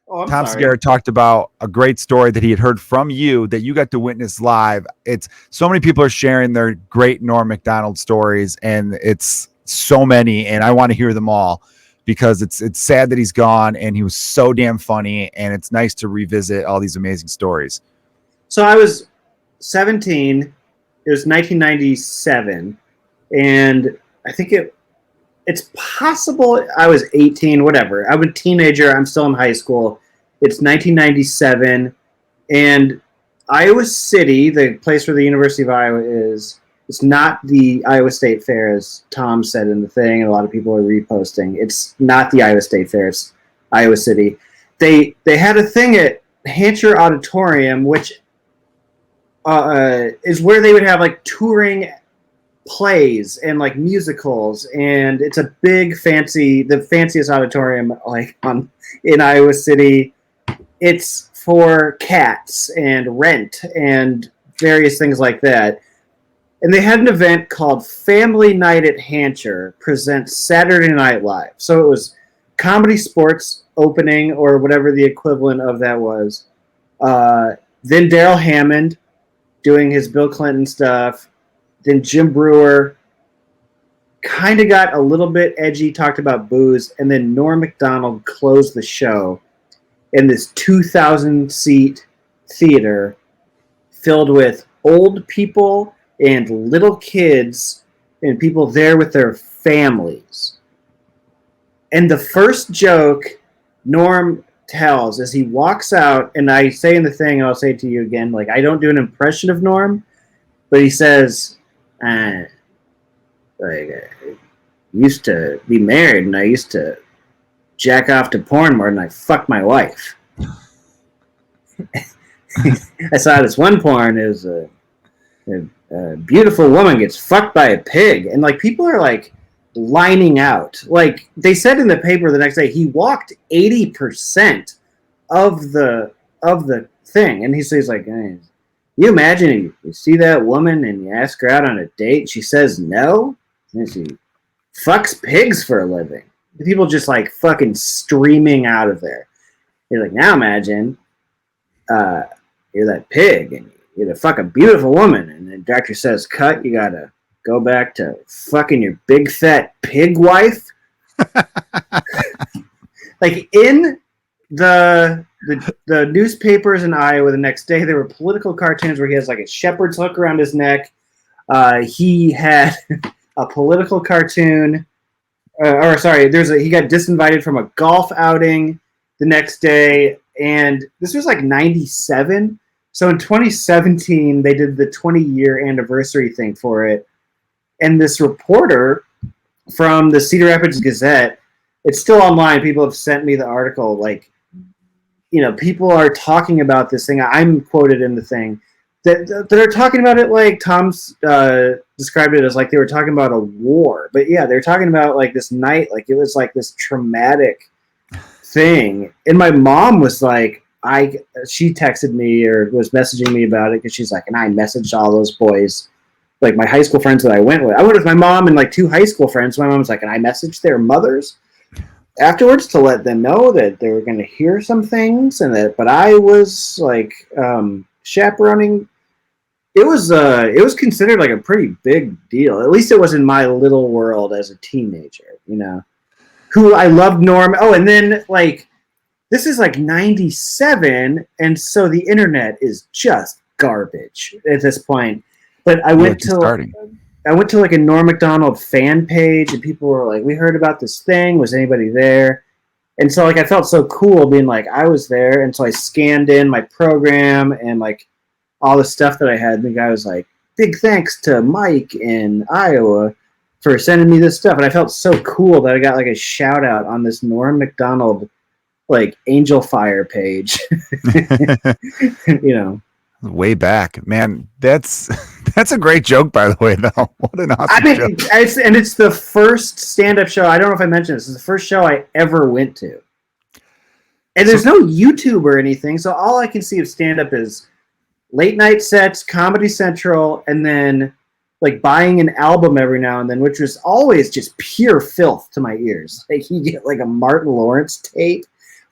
Oh, I'm Tom sorry. Segura talked about a great story that he had heard from you that you got to witness live. It's so many people are sharing their great Norm Macdonald stories, and it's so many, and I want to hear them all because it's sad that he's gone, and he was so damn funny, and it's nice to revisit all these amazing stories. So I was 17. It was 1997, and I think it's possible I was 18. Whatever. I'm a teenager. I'm still in high school. It's 1997, and Iowa City, the place where the University of Iowa is, it's not the Iowa State Fair, as Tom said in the thing, and a lot of people are reposting. It's not the Iowa State Fair. It's Iowa City. They had a thing at Hancher Auditorium, which is where they would have like touring plays and like musicals, and it's a big fancy, the fanciest auditorium like on in Iowa City. It's for Cats and Rent and various things like that. And they had an event called Family Night at Hancher presents Saturday Night Live. So it was comedy sports opening or whatever the equivalent of that was. Then Daryl Hammond doing his Bill Clinton stuff. Then Jim Brewer kind of got a little bit edgy, talked about booze. And then Norm Macdonald closed the show in this 2,000-seat theater filled with old people and little kids and people there with their families. And the first joke Norm tells as he walks out, and I say in the thing, and I'll say it to you again, like, I don't do an impression of Norm, but he says, like, I used to be married and I used to jack off to porn more than I fuck my wife. I saw this one porn is a beautiful woman gets fucked by a pig, and like people are like lining out. Like they said in the paper the next day, he walked 80% of the thing, and he says like, hey, you imagine you see that woman and you ask her out on a date, she says no, and she fucks pigs for a living. The people just like fucking streaming out of there. You're like, now imagine you're that pig and you're to fuck a beautiful woman, and the doctor says cut, you gotta go back to fucking your big fat pig wife. Like in the newspapers in Iowa the next day, there were political cartoons where he has like a shepherd's hook around his neck. He had a political cartoon, he got disinvited from a golf outing the next day, and this was like 97. So in 2017, they did the 20-year anniversary thing for it, and this reporter from the Cedar Rapids Gazette, it's still online. People have sent me the article. Like, you know, people are talking about this thing. I'm quoted in the thing that are talking about it like Tom's described it as like they were talking about a war. But yeah, they're talking about like this night, like it was like this traumatic thing. And my mom was like, she texted me or was messaging me about it because she's like, and I messaged all those boys, like my high school friends that I went with. I went with my mom and like two high school friends. My mom was like, and I messaged their mothers afterwards to let them know that they were going to hear some things, and that, but I was like chaperoning. It was considered like a pretty big deal. At least it was in my little world as a teenager, you know, who I loved Norm. Oh, and then like, this is like 97, and so the internet is just garbage at this point. But I went to like a Norm Macdonald fan page, and people were like, we heard about this thing. Was anybody there? And so like I felt so cool being like I was there, and so I scanned in my program and like all the stuff that I had. And the guy was like, big thanks to Mike in Iowa for sending me this stuff. And I felt so cool that I got like a shout out on this Norm Macdonald like Angel Fire page. You know, way back, man. That's a great joke, by the way, though. What an awesome joke. It's the first stand-up show. I don't know if I mentioned this. It's the first show I ever went to. And there's no YouTube or anything, so all I can see of stand-up is late night sets, Comedy Central, and then like buying an album every now and then, which was always just pure filth to my ears. Like you get like a Martin Lawrence tape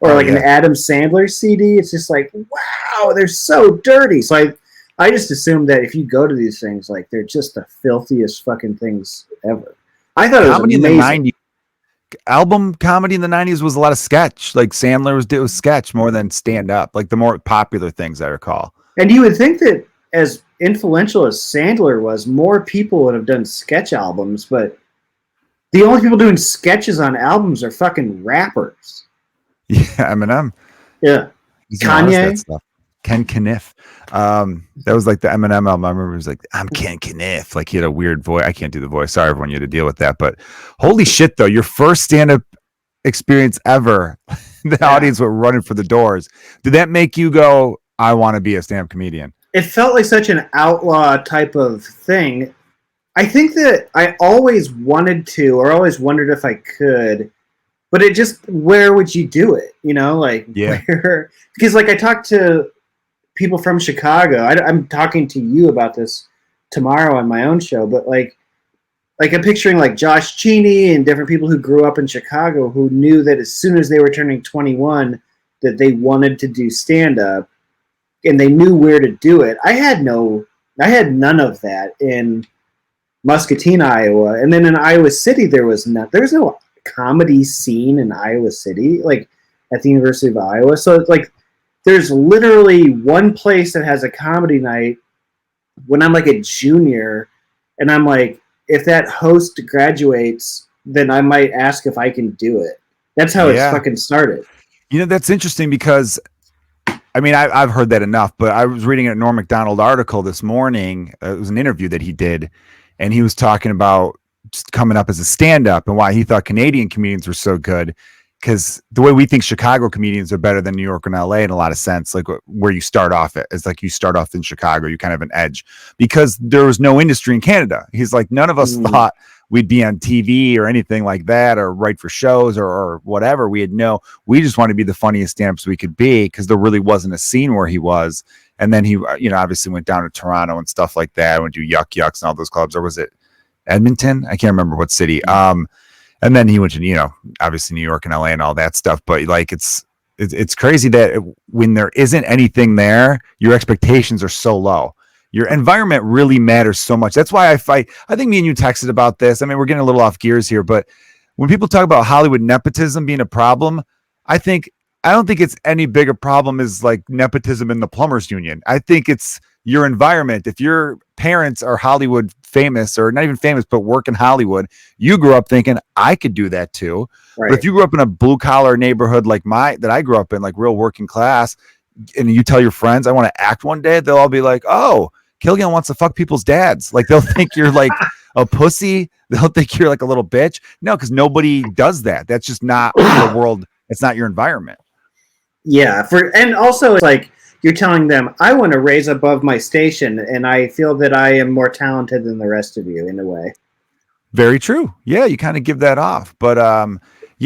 or like an Adam Sandler CD. It's just like, wow, they're so dirty. So I just assumed that if you go to these things, like they're just the filthiest fucking things ever. I thought comedy it was amazing. in the 90s. Album comedy in the 90s was a lot of sketch. Like Sandler was sketch more than stand up, like the more popular things I recall. And you would think that as influential as Sandler was, more people would have done sketch albums, but the only people doing sketches on albums are fucking rappers. Yeah, Eminem. Yeah. Kanye. That stuff. Ken Kniff. That was like the Eminem album. I remember it was like, I'm Ken Kniff. Like he had a weird voice. I can't do the voice. Sorry, everyone, you had to deal with that. But holy shit, though, your first stand-up experience ever, the audience were running for the doors. Did that make you go, I want to be a stand-up comedian? It felt like such an outlaw type of thing. I think that I always wanted to, or always wondered if I could, but it just, where would you do it? You know, like, where? Because like I talked to people from Chicago. I'm talking to you about this tomorrow on my own show, but like I'm picturing like Josh Cheney and different people who grew up in Chicago who knew that as soon as they were turning 21 that they wanted to do stand-up, and they knew where to do it. I had none of that in Muscatine, Iowa. And then in Iowa City, there was no comedy scene in Iowa City, like at the University of Iowa. So it's like, there's literally one place that has a comedy night when I'm like a junior, and I'm like, if that host graduates, then I might ask if I can do it. That's how it's fucking started. You know, that's interesting because I mean, I've heard that enough, but I was reading a Norm Macdonald article this morning. It was an interview that he did, and he was talking about just coming up as a stand-up and why he thought Canadian comedians were so good. Because the way we think Chicago comedians are better than New York and LA in a lot of sense, like where you start off at, it's like you start off in Chicago, you kind of have an edge because there was no industry in Canada. He's like, none of us thought we'd be on TV or anything like that, or write for shows or whatever. We just wanted to be the funniest stand-ups we could be because there really wasn't a scene where he was. And then he, obviously went down to Toronto and stuff like that, went to Yuck Yucks and all those clubs. Or was it Edmonton? I can't remember what city. And then he went to, obviously New York and LA and all that stuff. But like, it's crazy that when there isn't anything there, your expectations are so low. Your environment really matters so much. That's why I think me and you texted about this. I mean, we're getting a little off gears here, but when people talk about Hollywood nepotism being a problem, I don't think it's any bigger problem as like nepotism in the plumbers union. I think it's your environment. If your parents are Hollywood famous, or not even famous, but work in Hollywood, you grew up thinking I could do that too. Right. But if you grew up in a blue collar neighborhood like that I grew up in, like real working class, and you tell your friends, I want to act one day, they'll all be like, oh, Kilgallon wants to fuck people's dads. Like they'll think you're like a pussy. They'll think you're like a little bitch. No, because nobody does that. That's just not the world. It's not your environment. Yeah. And also it's like, you're telling them, I want to raise above my station, and I feel that I am more talented than the rest of you in a way. Very true. Yeah, you kind of give that off. But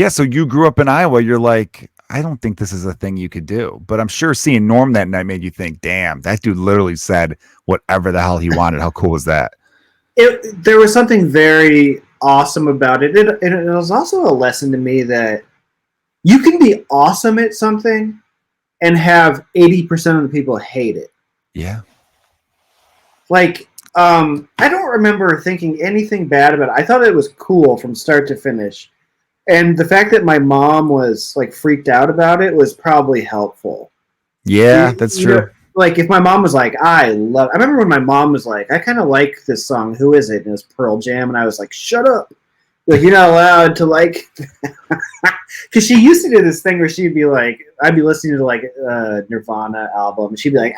so you grew up in Iowa. You're like, I don't think this is a thing you could do. But I'm sure seeing Norm that night made you think, damn, that dude literally said whatever the hell he wanted. How cool was that? There was something very awesome about it. It was also a lesson to me that you can be awesome at something and have 80% of the people hate it. Yeah. Like, I don't remember thinking anything bad about it. I thought it was cool from start to finish. And the fact that my mom was like freaked out about it was probably helpful. Yeah, that's true. Like if my mom was like, I remember when my mom was like, I kind of like this song. Who is it? And it was Pearl Jam. And I was like, shut up. Like, you're not allowed to like, because she used to do this thing where she'd be like, I'd be listening to like a Nirvana album, and she'd be like,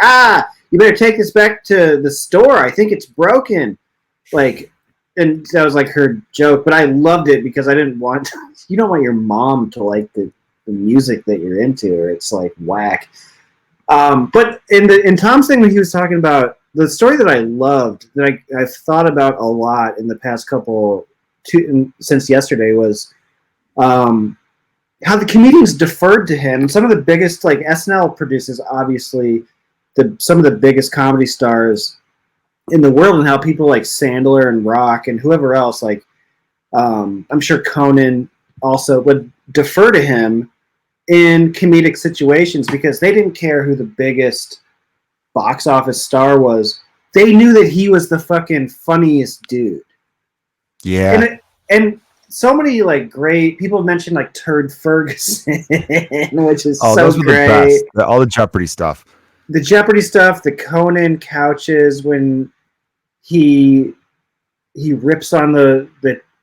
you better take this back to the store. I think it's broken. Like, and that was like her joke, but I loved it because I didn't want, you don't want your mom to like the music that you're into, or it's like whack. But in Tom's thing, when he was talking about the story that I loved, that I've thought about a lot in the past since yesterday, was how the comedians deferred to him. Some of the biggest, like SNL produces, obviously, some of the biggest comedy stars in the world, and how people like Sandler and Rock and whoever else, like I'm sure Conan also would defer to him in comedic situations because they didn't care who the biggest box office star was. They knew that he was the fucking funniest dude. Yeah. And so many like great people mentioned like Turd Ferguson, which is so those were great. the best. All the Jeopardy stuff. The Jeopardy stuff, the Conan couches when he rips on the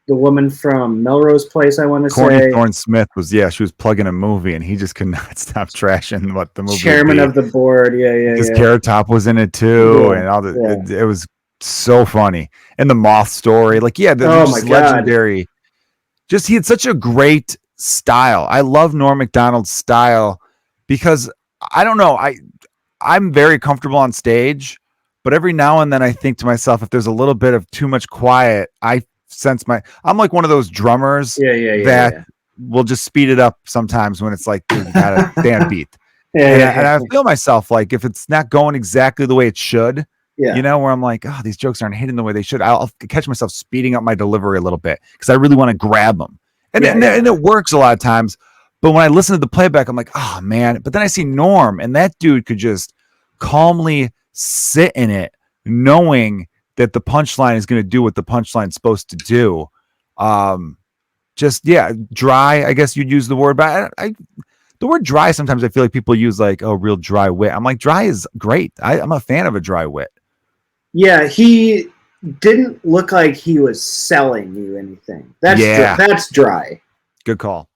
woman from Melrose Place, I want to say. Thorne Smith she was plugging a movie and he just could not stop trashing what the movie Chairman of the board, yeah. Because Carrot Top was in it too, and all it was so funny. And the Moth story, like legendary. Just he had such a great style. I love Norm Macdonald's style because I don't know, I'm very comfortable on stage, but every now and then I think to myself, if there's a little bit of too much quiet, I sense I'm like one of those drummers that will just speed it up sometimes when it's like, dude, you gotta stay on beat. And I feel myself like if it's not going exactly the way it should, you know, where I'm like, oh, these jokes aren't hitting the way they should. I'll catch myself speeding up my delivery a little bit because I really want to grab them. And it works a lot of times. But when I listen to the playback, I'm like, oh, man. But then I see Norm, and that dude could just calmly sit in it, knowing that the punchline is going to do what the punchline's supposed to do. Dry, I guess you'd use the word. But the word dry, sometimes I feel like people use like, oh, real dry wit. I'm like, dry is great. I'm a fan of a dry wit. Yeah, he didn't look like he was selling you anything. That's dry. Good call.